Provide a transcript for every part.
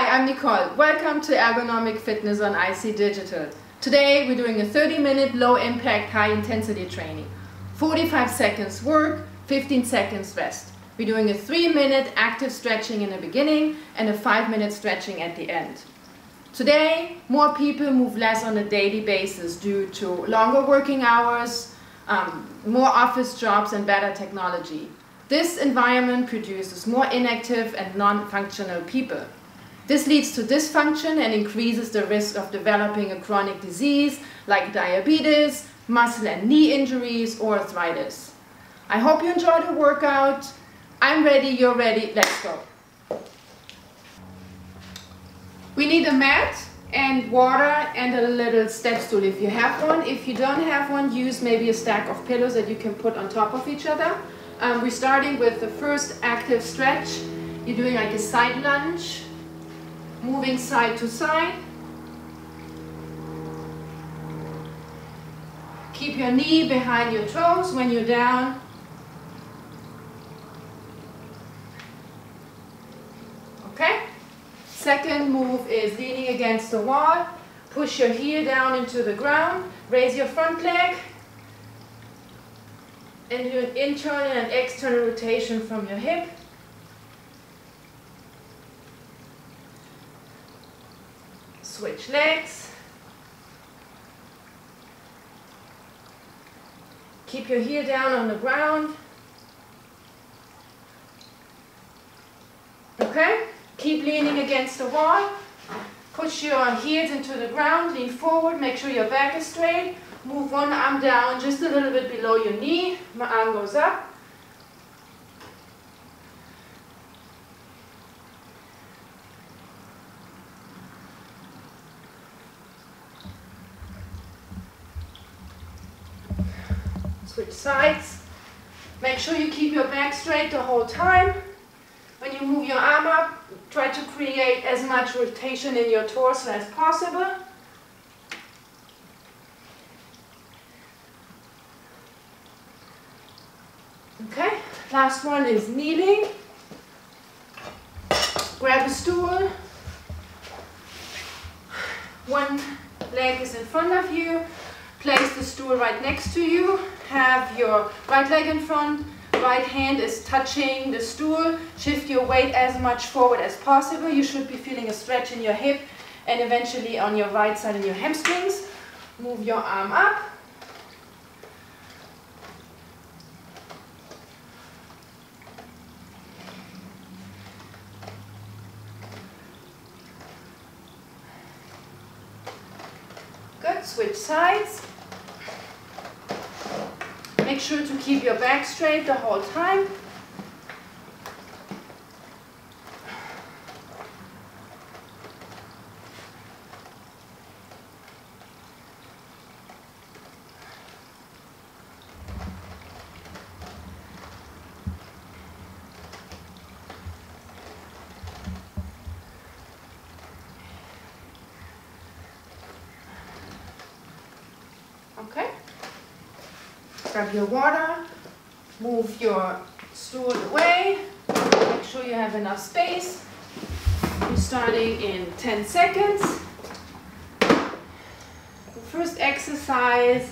Hi, I'm Nicole. Welcome to Ergonomic Fitness on IC Digital. Today we're doing a 30-minute low-impact, high-intensity training. 45 seconds work, 15 seconds rest. We're doing a 3-minute active stretching in the beginning and a 5-minute stretching at the end. Today, more people move less on a daily basis due to longer working hours, more office jobs and better technology. This environment produces more inactive and non-functional people. This leads to dysfunction and increases the risk of developing a chronic disease like diabetes, muscle and knee injuries, or arthritis. I hope you enjoy the workout. I'm ready, you're ready, let's go. We need a mat and water and a little step stool if you have one. If you don't have one, use maybe a stack of pillows that you can put on top of each other. We're starting with the first active stretch. You're doing like a side lunge, moving side to side. Keep your knee behind your toes when you're down. Okay? Second move is leaning against the wall. Push your heel down into the ground. Raise your front leg. And do an internal and external rotation from your hip. Switch legs. Keep your heel down on the ground. Okay? Keep leaning against the wall. Push your heels into the ground. Lean forward. Make sure your back is straight. Move one arm down just a little bit below your knee. My arm goes up. Switch sides. Make sure you keep your back straight the whole time. When you move your arm up, try to create as much rotation in your torso as possible. Okay, last one is kneeling. Grab a stool. One leg is in front of you. Place the stool right next to you. Have your right leg in front. Right hand is touching the stool. Shift your weight as much forward as possible. You should be feeling a stretch in your hip and eventually on your right side in your hamstrings. Move your arm up. Good, switch sides. Make sure to keep your back straight the whole time. Okay. Grab your water, move your stool away, make sure you have enough space. We're starting in 10 seconds. The first exercise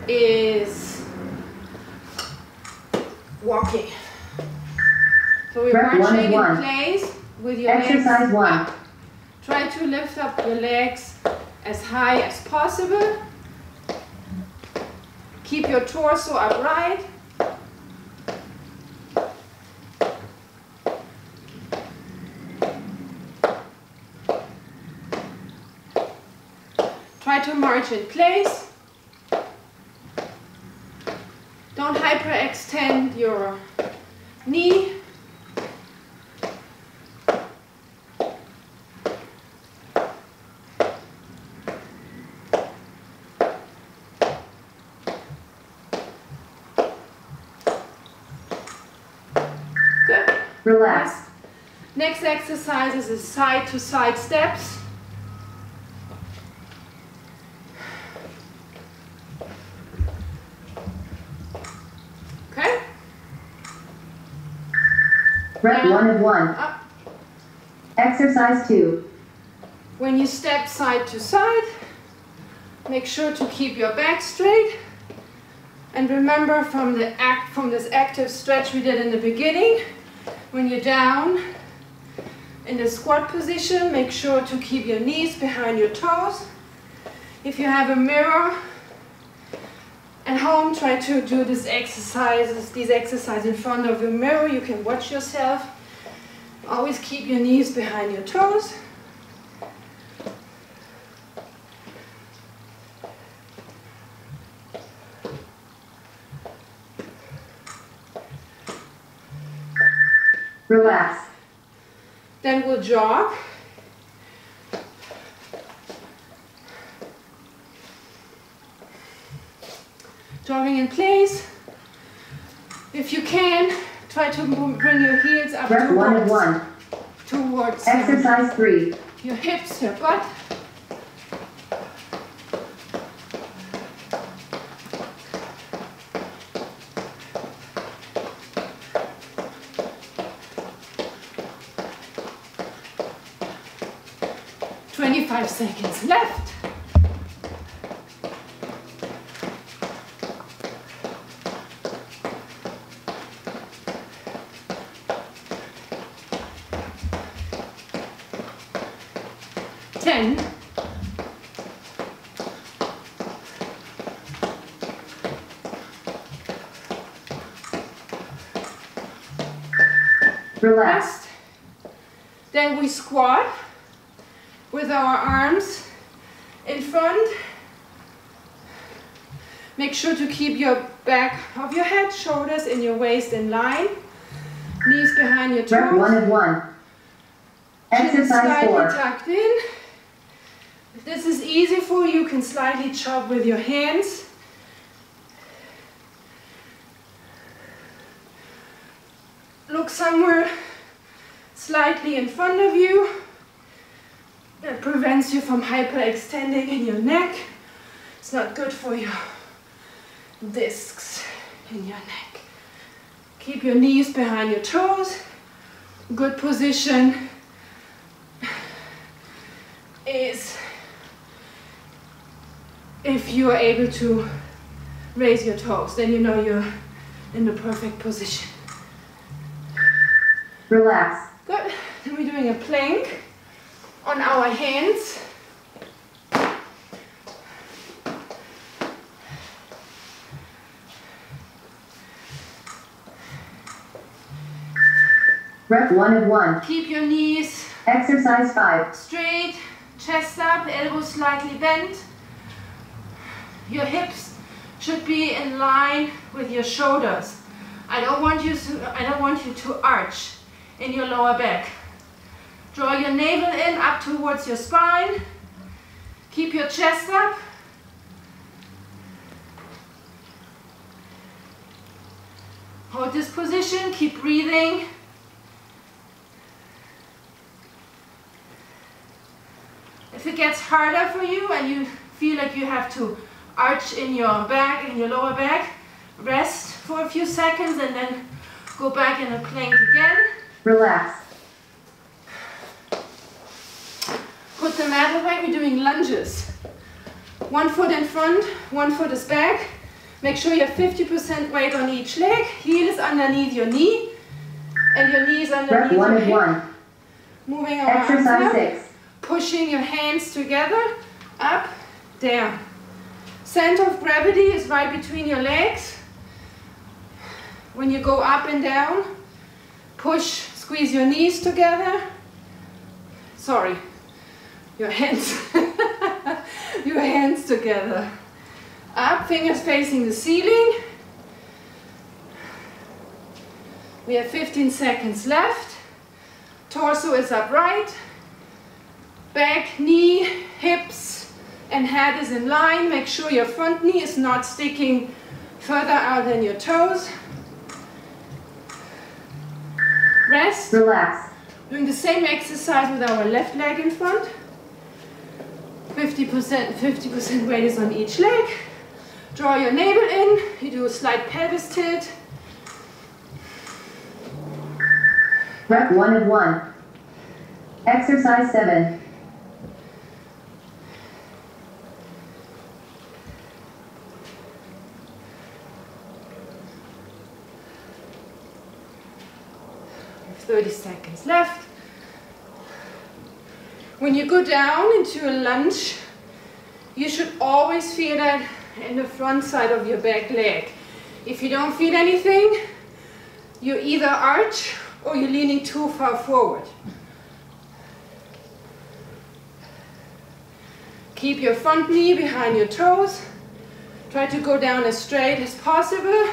is walking. So we're marching in place with your legs up. Try to lift up your legs as high as possible. Keep your torso upright. Try to march in place. Don't hyperextend your knee. Relax. Next exercise is side-to-side steps. Okay? Rep 1 of 1. Up. Exercise 2. When you step side to side, make sure to keep your back straight. And remember from this active stretch we did in the beginning, when you're down in the squat position, make sure to keep your knees behind your toes. If you have a mirror at home, try to do these exercises in front of your mirror. You can watch yourself. Always keep your knees behind your toes. Relax. Then we'll jog. Jogging in place. If you can, try to bring your heels up towards Exercise 3. Your hips, your butt. Five seconds left. Ten. Relax. Then we squat with our arms in front. Make sure to keep your back of your head, shoulders and your waist in line. Knees behind your toes. Rep 1 of 1. Exercise 4. Tucked in. If this is easy for you, you can slightly chop with your hands. Look somewhere slightly in front of you. That prevents you from hyperextending in your neck. It's not good for your discs in your neck. Keep your knees behind your toes. Good position is if you are able to raise your toes, then you know you're in the perfect position. Relax. Good. Then we're doing a plank on our hands. Rep 1 of 1. Keep your knees Exercise 5. straight, chest up, elbows slightly bent. Your hips should be in line with your shoulders. I don't want you to arch in your lower back. Draw your navel in up towards your spine. Keep your chest up. Hold this position, keep breathing. If it gets harder for you and you feel like you have to arch in your back, in your lower back, rest for a few seconds and then go back in a plank again. Relax. Put the mat away, we're doing lunges. 1 foot in front, 1 foot is back. Make sure you have 50% weight on each leg. Heel is underneath your knee and your knee is underneath your hip. Rep 1 of 1. Moving our Exercise arms up. 6. Pushing your hands together, up, down. Center of gravity is right between your legs. When you go up and down, push, squeeze your knees together. Sorry, your hands. Your hands together. Up, fingers facing the ceiling. We have 15 seconds left. Torso is upright. Back, knee, hips, and head is in line. Make sure your front knee is not sticking further out than your toes. Rest. Relax. Doing the same exercise with our left leg in front. 50% weight is on each leg. Draw your navel in. You do a slight pelvis tilt. Rep 1 of 1. Exercise 7. 30 seconds left. When you go down into a lunge, you should always feel that in the front side of your back leg. If you don't feel anything, you either arch or you're leaning too far forward. Keep your front knee behind your toes. Try to go down as straight as possible.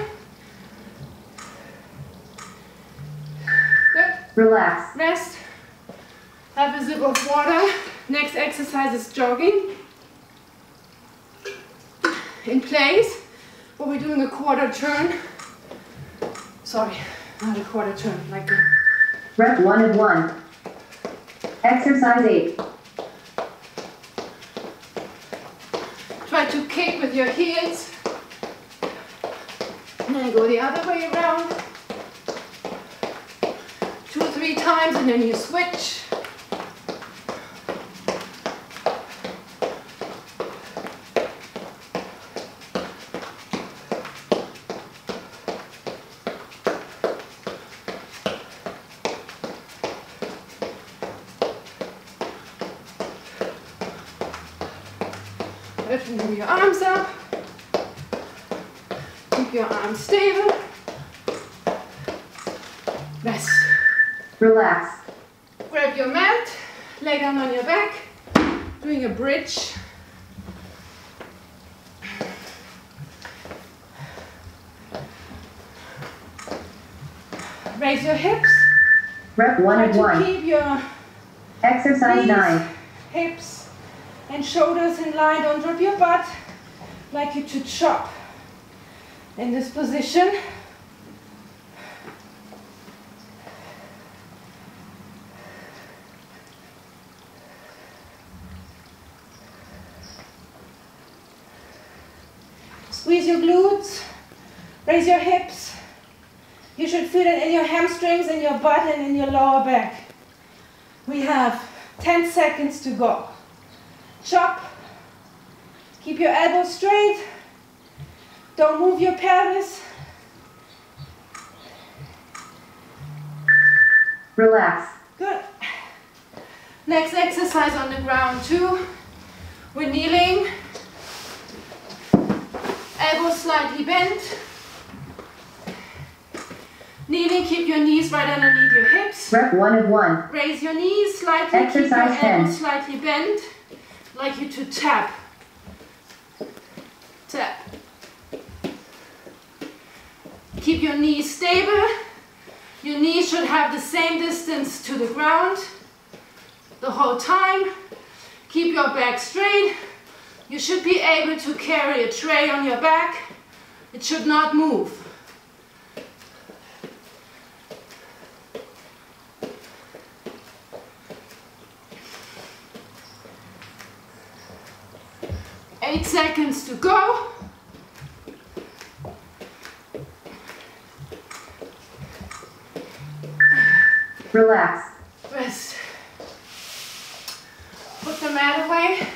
Good. Relax. Rest. Have a sip of water. Next exercise is jogging. In place, but we're doing a quarter turn. Sorry, not a quarter turn, like a... Rep 1 of 1. Exercise 8. Try to kick with your heels. And then go the other way around. 2 or 3 times and then you switch. Move your arms up. Keep your arms stable. Rest. Relax. Grab your mat, lay down on your back, doing a bridge. Raise your hips. Rep 1 of 1. Keep your Exercise knees, 9. hips and shoulders in line. Don't drop your butt. Like you to chop in this position. Squeeze your glutes, raise your hips. You should feel it in your hamstrings, in your butt, and in your lower back. We have 10 seconds to go. Chop. Keep your elbows straight. Don't move your pelvis. Relax. Good. Next exercise on the ground too. We're kneeling. Elbows slightly bent. Kneeling, keep your knees right underneath your hips. Rep 1 of 1. Raise your knees slightly, Exercise keep your 10. elbows slightly bent. Like you to tap. Tap. Keep your knees stable. Your knees should have the same distance to the ground the whole time. Keep your back straight. You should be able to carry a tray on your back. It should not move. Eight seconds to go. Relax. Rest. Put the mat away.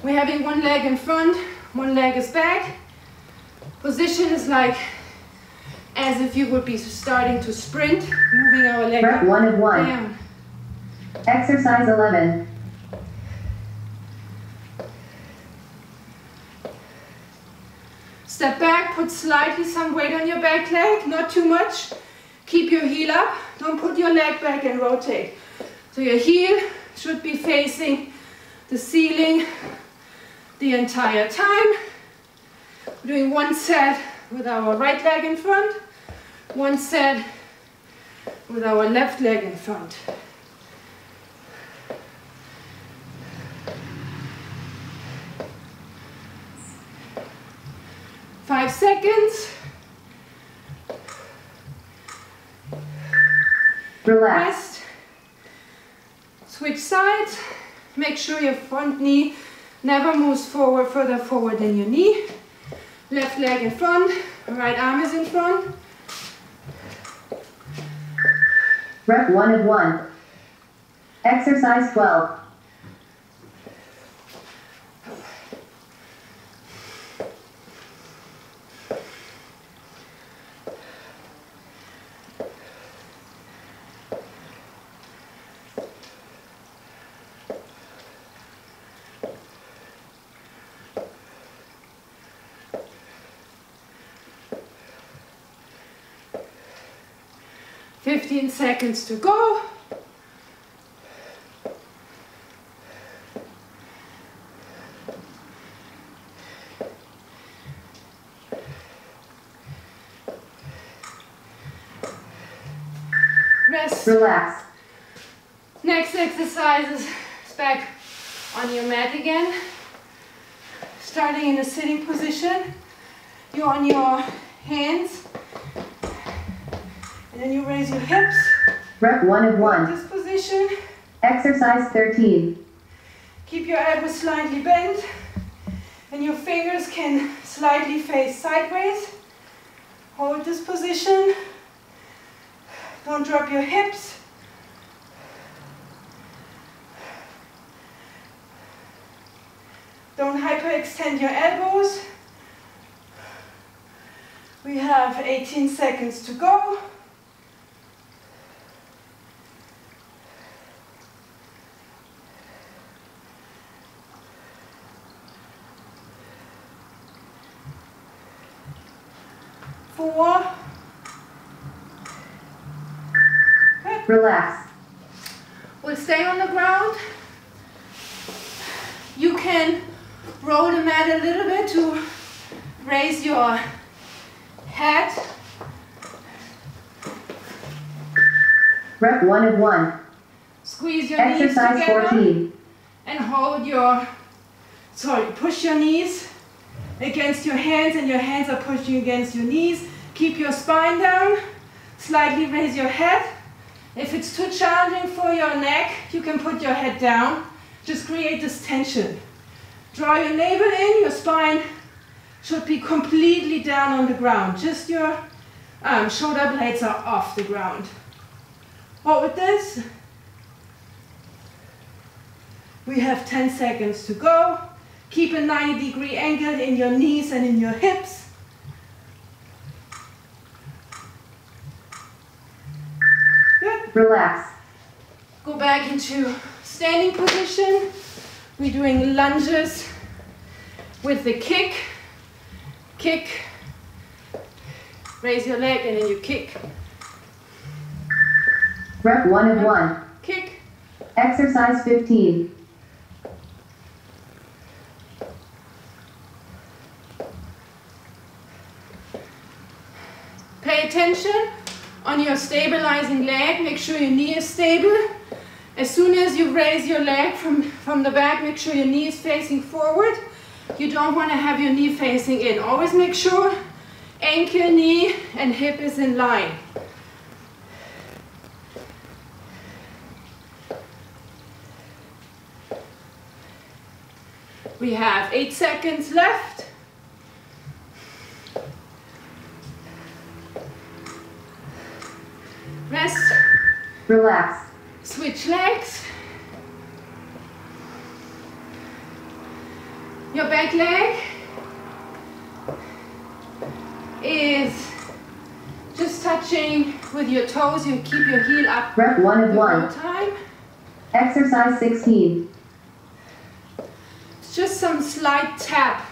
We're having one leg in front, one leg is back. Position is like as if you would be starting to sprint, moving our leg Rep up, 1 of 1. down. Exercise 11. Step back, put slightly some weight on your back leg, not too much. Keep your heel up, don't put your leg back and rotate. So your heel should be facing the ceiling the entire time. We're doing one set with our right leg in front, one set with our left leg in front. Five seconds. Relax. Rest. Switch sides. Make sure your front knee never moves forward, further forward than your knee. Left leg in front, right arm is in front. Rep 1 of 1. Exercise 12. 15 seconds to go. Rest. Relax. Next exercise is back on your mat again. Starting in a sitting position. You're on your hands. And then you raise your hips. Rep 1 of 1. This position. Exercise 13. Keep your elbows slightly bent. And your fingers can slightly face sideways. Hold this position. Don't drop your hips. Don't hyperextend your elbows. We have 18 seconds to go. Four. Good. Relax. We'll stay on the ground. You can roll the mat a little bit to raise your head. Rep 1 of 1. Squeeze your Exercise knees together 14. and hold your, push your knees against your hands and your hands are pushing against your knees. Keep your spine down, slightly raise your head. If it's too challenging for your neck, you can put your head down. Just create this tension. Draw your navel in, your spine should be completely down on the ground. Just your shoulder blades are off the ground. Hold this. We have 10 seconds to go. Keep a 90-degree angle in your knees and in your hips. Good. Relax. Go back into standing position. We're doing lunges with the kick. Kick. Raise your leg and then you kick. Rep 1 of 1. Kick. Exercise 15. Pay attention on your stabilizing leg. Make sure your knee is stable. As soon as you raise your leg from the back, make sure your knee is facing forward. You don't want to have your knee facing in. Always make sure ankle, knee, and hip is in line. We have 8 seconds left. Rest. Relax. Switch legs. Your back leg is just touching with your toes. You keep your heel up Rep 1 of the 1. whole time. Exercise 16. It's just some slight tap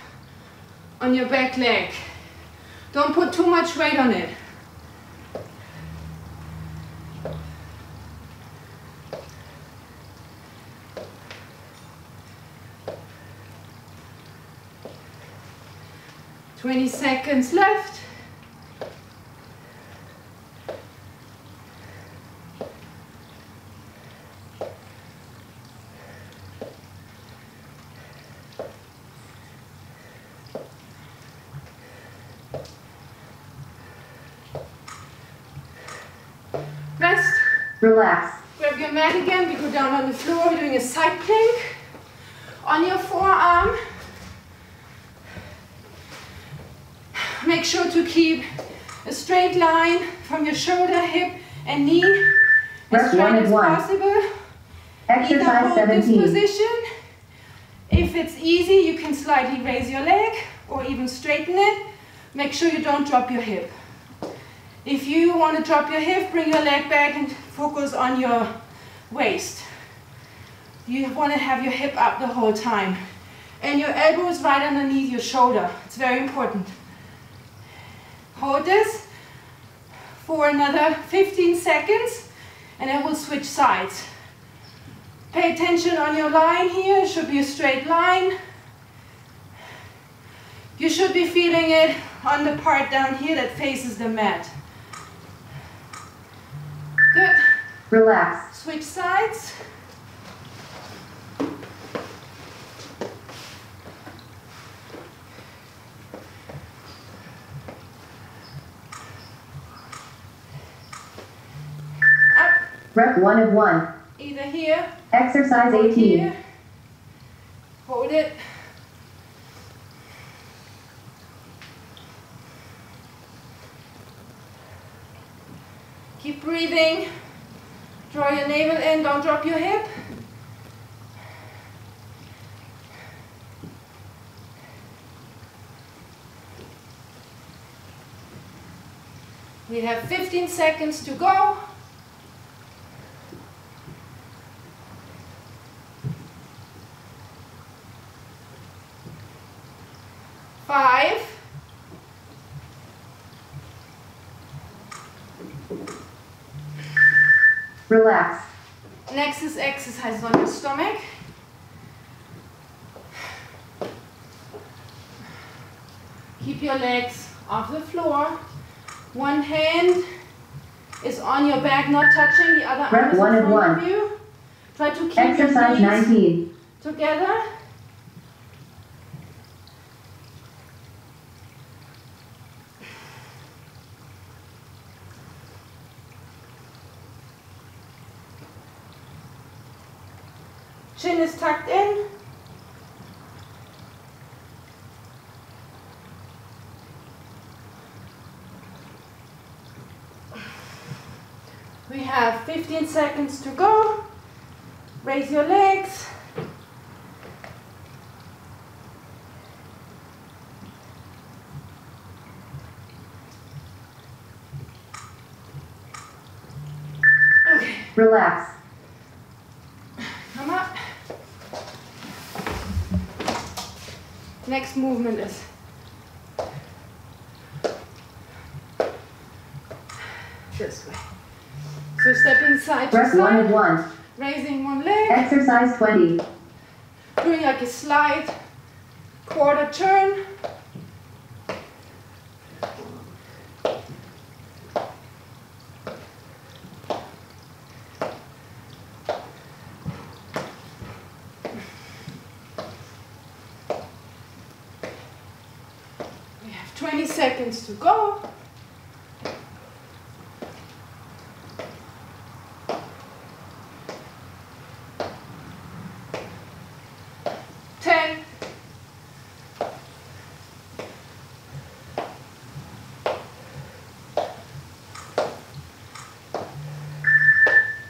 on your back leg. Don't put too much weight on it. Twenty seconds left. Rest. Relax. Grab your mat again. We go down on the floor. We're doing a side plank. On your forearm, make sure to keep a straight line from your shoulder, hip, and knee as straight as possible. Either Exercise hold this 17. position. If it's easy, you can slightly raise your leg or even straighten it. Make sure you don't drop your hip. If you want to drop your hip, bring your leg back and focus on your waist. You want to have your hip up the whole time. And your elbow is right underneath your shoulder. It's very important. Hold this. for another 15 seconds and then we'll switch sides. Pay attention on your line here, it should be a straight line. You should be feeling it on the part down here that faces the mat. Good. Relax. Switch sides. Up. Rep 1 of 1. Either here. Exercise or 18. Here. Hold it. Keep breathing. Draw your navel in, don't drop your hip. We have 15 seconds to go. Five. Relax. Next is exercise on your stomach. Keep your legs off the floor. One hand is on your back, not touching. The other arm is in front of you. Try to keep Exercise your knees 19. together. Chin is tucked in. We have 15 seconds to go. Raise your legs. Okay. Relax. Come up. Next movement is this way. So stepping side to Rep 1 of side, 1. raising one leg, Exercise 20. doing like a slide, quarter turn. We have 20 seconds to go.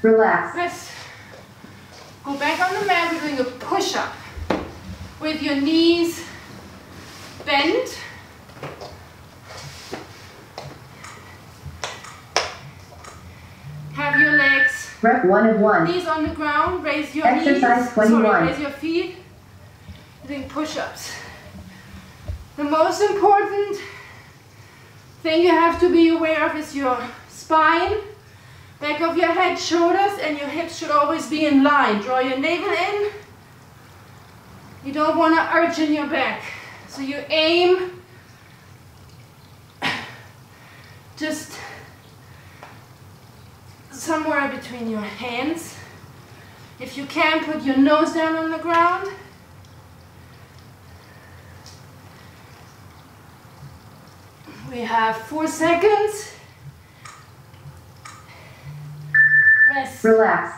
Relax. Press. Go back on the mat. We're doing a push-up with your knees bent. Have your legs. Rep 1 of 1. Knees on the ground. Raise your Exercise knees. 21. Sorry, raise your feet. Doing push-ups. The most important thing you have to be aware of is your spine. Back of your head, shoulders, and your hips should always be in line. Draw your navel in. You don't want to arch in your back. So you aim just somewhere between your hands. If you can, put your nose down on the ground. We have 4 seconds. Rest. Relax.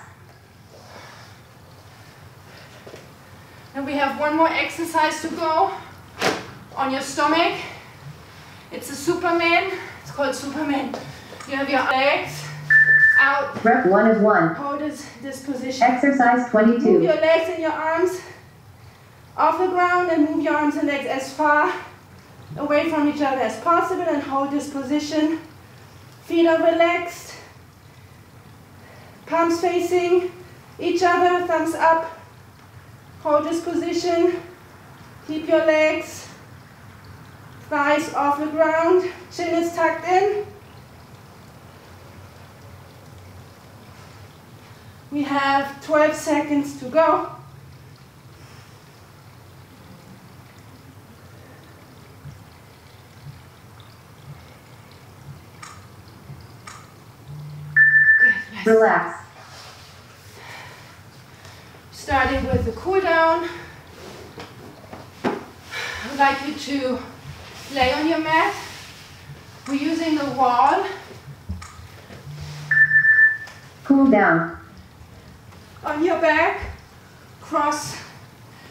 And we have one more exercise to go on your stomach. It's a Superman. It's called Superman. You have your legs out. Rep 1 of 1. Hold this position. Exercise Move 22. your legs and your arms off the ground and move your arms and legs as far away from each other as possible and hold this position. Feet are relaxed. Palms facing each other, thumbs up. Hold this position. Keep your legs, thighs off the ground. Chin is tucked in. We have 12 seconds to go. Good. Relax. Starting with the cool down. I'd like you to lay on your mat. We're using the wall. Cool down. On your back, cross.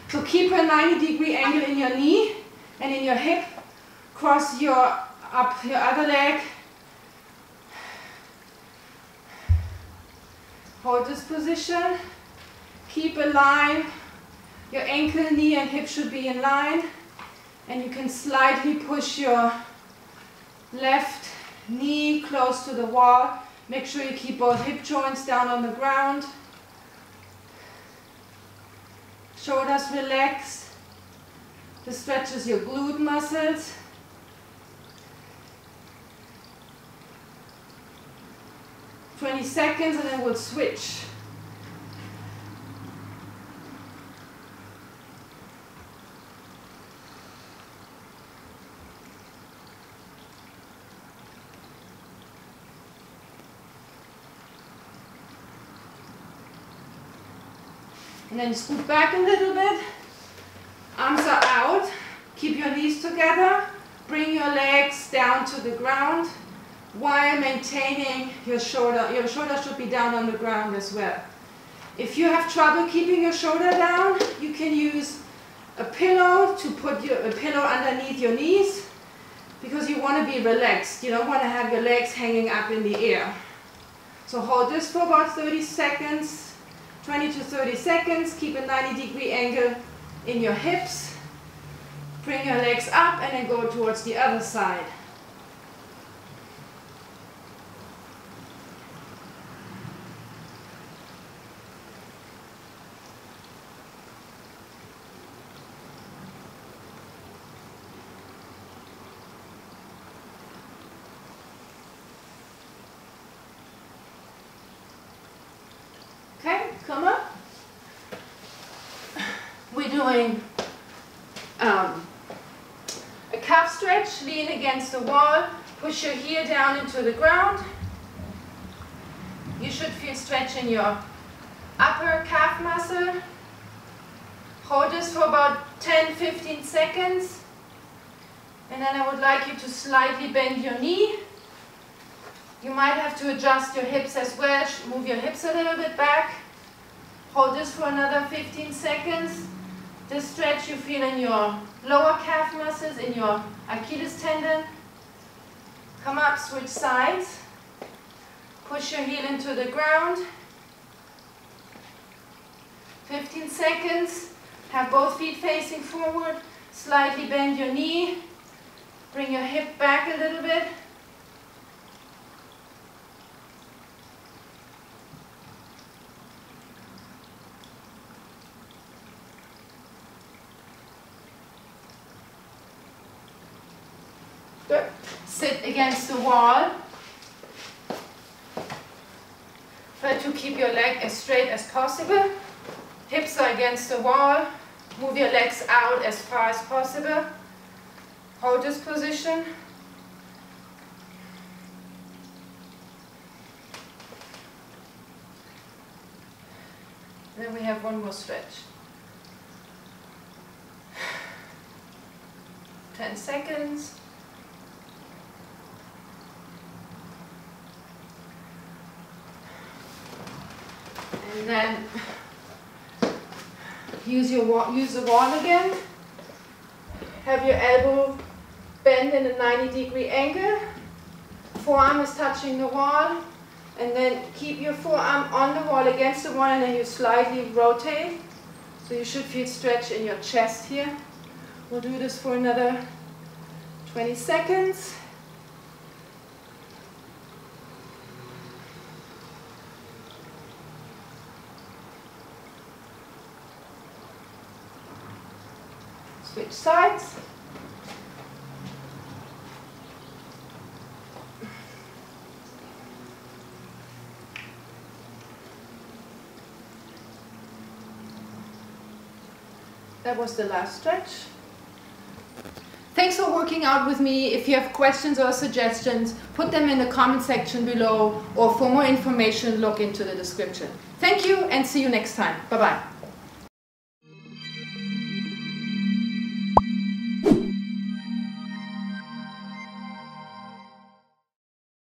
So keep a 90-degree angle in your knee and in your hip. Cross up your other leg. Hold this position. Keep a line. Your ankle, knee, and hip should be in line. And you can slightly push your left knee close to the wall. Make sure you keep both hip joints down on the ground. Shoulders relaxed. This stretches your glute muscles. "20 seconds and then we'll switch. And then scoot back a little bit. Arms are out. Keep your knees together. Bring your legs down to the ground while maintaining your shoulder. Your shoulder should be down on the ground as well. If you have trouble keeping your shoulder down, you can use a pillow to put a pillow underneath your knees because you want to be relaxed. You don't want to have your legs hanging up in the air. So hold this for about 30 seconds. 20 to 30 seconds, keep a 90-degree angle in your hips. Bring your legs up and then go towards the other side. Okay, come up. We're doing a calf stretch. Lean against the wall. Push your heel down into the ground. You should feel stretch in your upper calf muscle. Hold this for about 10-15 seconds. And then I would like you to slightly bend your knee. You might have to adjust your hips as well. Move your hips a little bit back. Hold this for another 15 seconds. This stretch you feel in your lower calf muscles, in your Achilles tendon. Come up, switch sides. Push your heel into the ground. 15 seconds. Have both feet facing forward. Slightly bend your knee. Bring your hip back a little bit. Good. Sit against the wall. Try to keep your leg as straight as possible. Hips are against the wall. Move your legs out as far as possible. Hold this position. Then we have one more stretch. 10 seconds. And then use the wall again. Have your elbow bend in a 90-degree angle. Forearm is touching the wall. And then keep your forearm on the wall, against the wall, and then you slightly rotate. So you should feel stretch in your chest here. We'll do this for another 20 seconds. Switch sides. That was the last stretch. Thanks for working out with me. If you have questions or suggestions, put them in the comment section below, or for more information, look into the description. Thank you and see you next time. Bye-bye.